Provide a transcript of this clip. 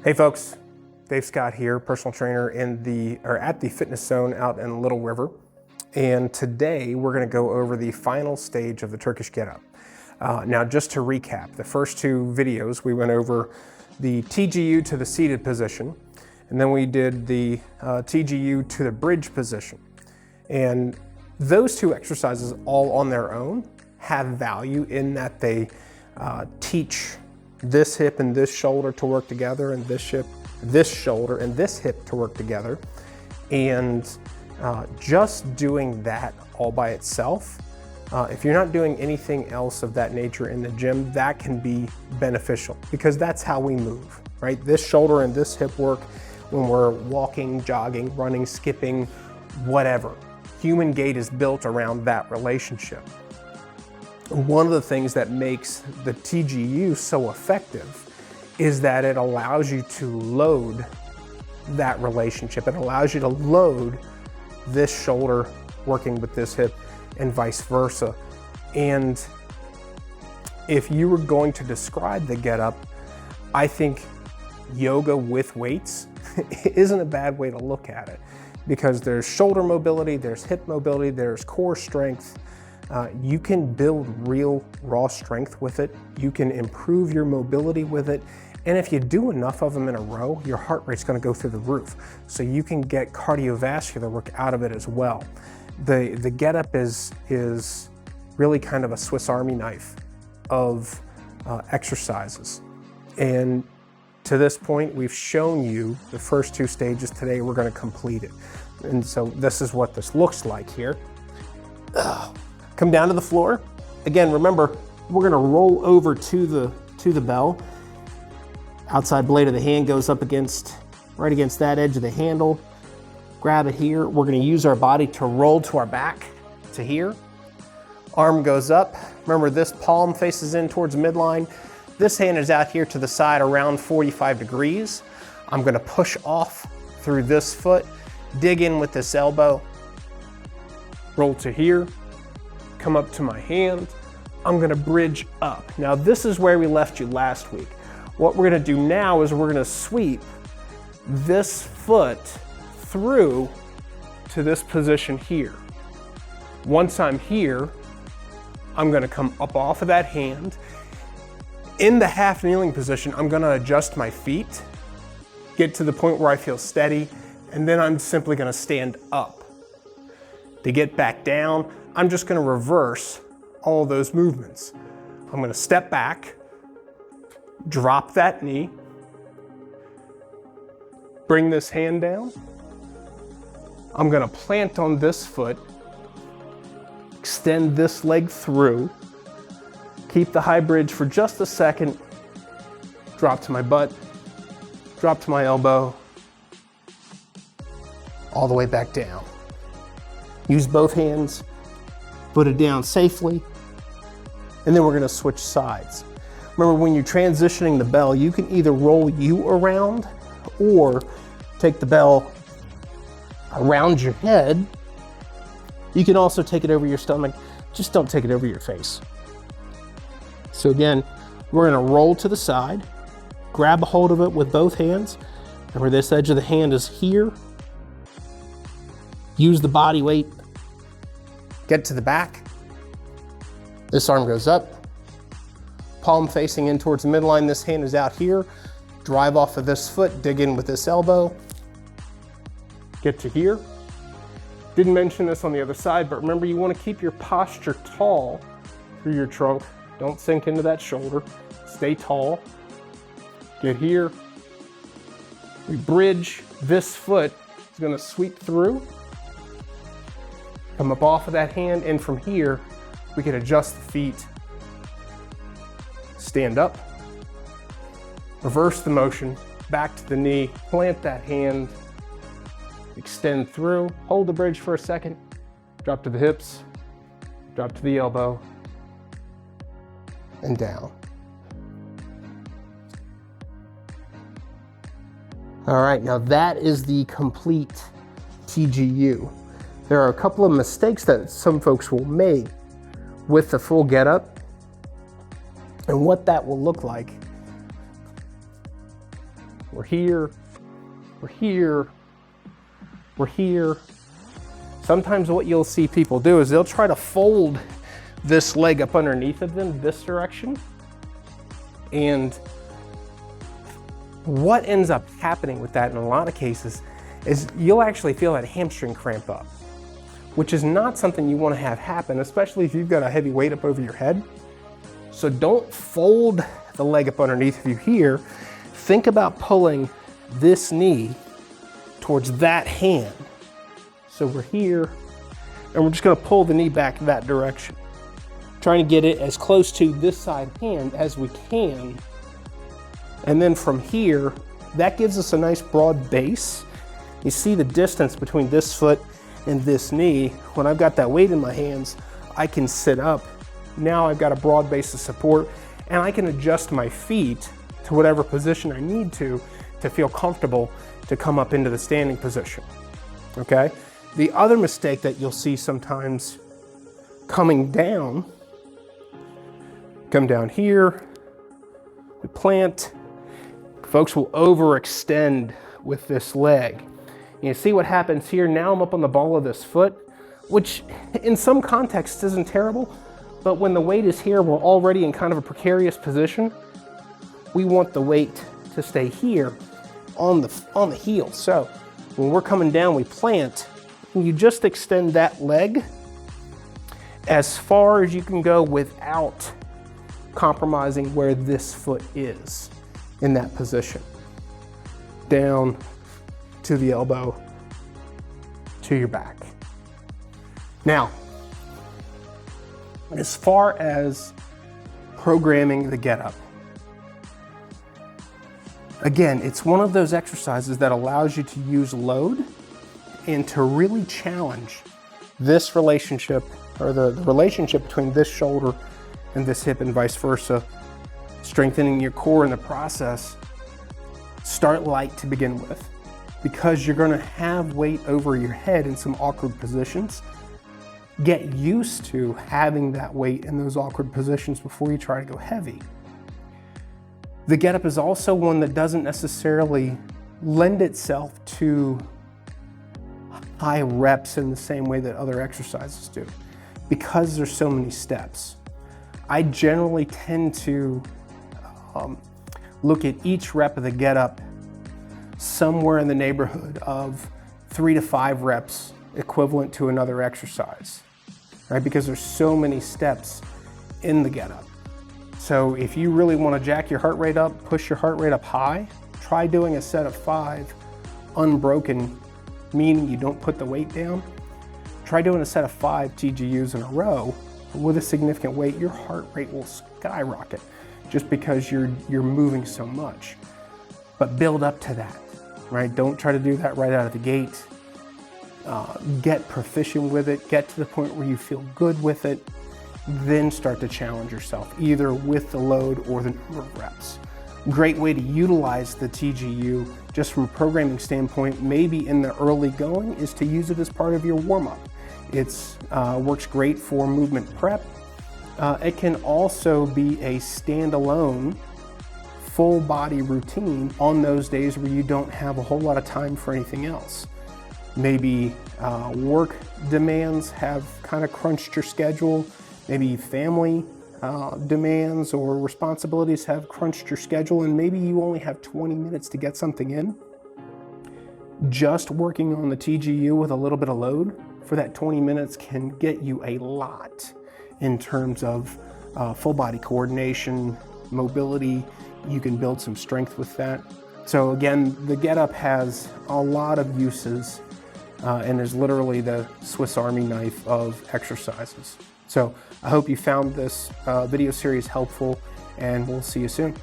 Hey folks, Dave Scott here, personal trainer at the Fitness Zone out in Little River. And today we're going to go over the final stage of the Turkish get-up. Now just to recap, the first two videos we went over the TGU to the seated position, and then we did the TGU to the bridge position. And those two exercises all on their own have value in that they teach this hip and this shoulder to work together, and this shoulder and this hip to work together. And just doing that all by itself, if you're not doing anything else of that nature in the gym, that can be beneficial because that's how we move, right? This shoulder and this hip work when we're walking, jogging, running, skipping, whatever. Human gait is built around that relationship. One of the things that makes the TGU so effective is that it allows you to load that relationship. It allows you to load this shoulder working with this hip and vice versa. And if you were going to describe the get-up, I think yoga with weights isn't a bad way to look at it, because there's shoulder mobility, there's hip mobility, there's core strength. You can build real raw strength with it. You can improve your mobility with it. And if you do enough of them in a row, your heart rate's gonna go through the roof. So you can get cardiovascular work out of it as well. The get-up is really kind of a Swiss Army knife of exercises. And to this point, we've shown you the first two stages. Today, we're gonna complete it. And so this is what this looks like here. Come down to the floor. Again, remember, we're gonna roll over to the bell. Outside blade of the hand goes up right against that edge of the handle. Grab it here. We're gonna use our body to roll to our back to here. Arm goes up. Remember, this palm faces in towards midline. This hand is out here to the side around 45 degrees. I'm gonna push off through this foot, dig in with this elbow, roll to here, come up to my hand. I'm gonna bridge up. Now this is where we left you last week. What we're gonna do now is we're gonna sweep this foot through to this position here. Once I'm here, I'm gonna come up off of that hand. In the half kneeling position, I'm gonna adjust my feet, get to the point where I feel steady, and then I'm simply gonna stand up. To get back down, I'm just gonna reverse all those movements. I'm gonna step back, drop that knee, bring this hand down. I'm gonna plant on this foot, extend this leg through, keep the high bridge for just a second, drop to my butt, drop to my elbow, all the way back down. Use both hands, put it down safely, and then we're gonna switch sides. Remember, when you're transitioning the bell, you can either roll you around or take the bell around your head. You can also take it over your stomach, just don't take it over your face. So again, we're gonna roll to the side, grab a hold of it with both hands, and where this edge of the hand is here, use the body weight, get to the back. This arm goes up, palm facing in towards the midline. This hand is out here. Drive off of this foot, dig in with this elbow. Get to here. Didn't mention this on the other side, but remember, you want to keep your posture tall through your trunk. Don't sink into that shoulder. Stay tall. Get here. We bridge. This foot is going to sweep through. Come up off of that hand, and from here, we can adjust the feet. Stand up. Reverse the motion, back to the knee, plant that hand, extend through, hold the bridge for a second, drop to the hips, drop to the elbow, and down. All right, now that is the complete TGU. There are a couple of mistakes that some folks will make with the full get-up, and what that will look like we're here, we're here, we're here. Sometimes what you'll see people do is they'll try to fold this leg up underneath of them this direction. And what ends up happening with that in a lot of cases is you'll actually feel that hamstring cramp up, which is not something you want to have happen, especially if you've got a heavy weight up over your head. So don't fold the leg up underneath of you here. Think about pulling this knee towards that hand. So we're here, and we're just gonna pull the knee back that direction. Trying to get it as close to this side hand as we can. And then from here, that gives us a nice broad base. You see the distance between this foot and this knee. When I've got that weight in my hands, I can sit up. Now I've got a broad base of support, and I can adjust my feet to whatever position I need to feel comfortable to come up into the standing position, okay? The other mistake that you'll see sometimes coming down, come down here, we plant, folks will overextend with this leg. You see what happens here? Now I'm up on the ball of this foot, which in some contexts isn't terrible, but when the weight is here, we're already in kind of a precarious position. We want the weight to stay here on the heel. So when we're coming down, we plant, and you just extend that leg as far as you can go without compromising where this foot is in that position. Down to the elbow, to your back. Now, as far as programming the get up, again, it's one of those exercises that allows you to use load and to really challenge this relationship, or the relationship between this shoulder and this hip and vice versa, strengthening your core in the process. Start light to begin with, because you're gonna have weight over your head in some awkward positions. Get used to having that weight in those awkward positions before you try to go heavy. The get up is also one that doesn't necessarily lend itself to high reps in the same way that other exercises do, because there's so many steps. I generally tend to look at each rep of the get up somewhere in the neighborhood of 3 to 5 reps equivalent to another exercise, right? Because there's so many steps in the get up. So if you really want to jack your heart rate up, push your heart rate up high, try doing a set of 5 unbroken, meaning you don't put the weight down. Try doing a set of 5 TGUs in a row with a significant weight. Your heart rate will skyrocket just because you're moving so much. But build up to that, right? Don't try to do that right out of the gate. Get proficient with it, get to the point where you feel good with it, then start to challenge yourself, either with the load or the number of reps. Great way to utilize the TGU, just from a programming standpoint, maybe in the early going, is to use it as part of your warm-up. It's works great for movement prep. It can also be a standalone full body routine on those days where you don't have a whole lot of time for anything else. Maybe work demands have kind of crunched your schedule. Maybe family demands or responsibilities have crunched your schedule, and maybe you only have 20 minutes to get something in. Just working on the TGU with a little bit of load for that 20 minutes can get you a lot in terms of full body coordination, mobility. You can build some strength with that. So again, the get up has a lot of uses and is literally the Swiss Army knife of exercises. So I hope you found this video series helpful, and we'll see you soon.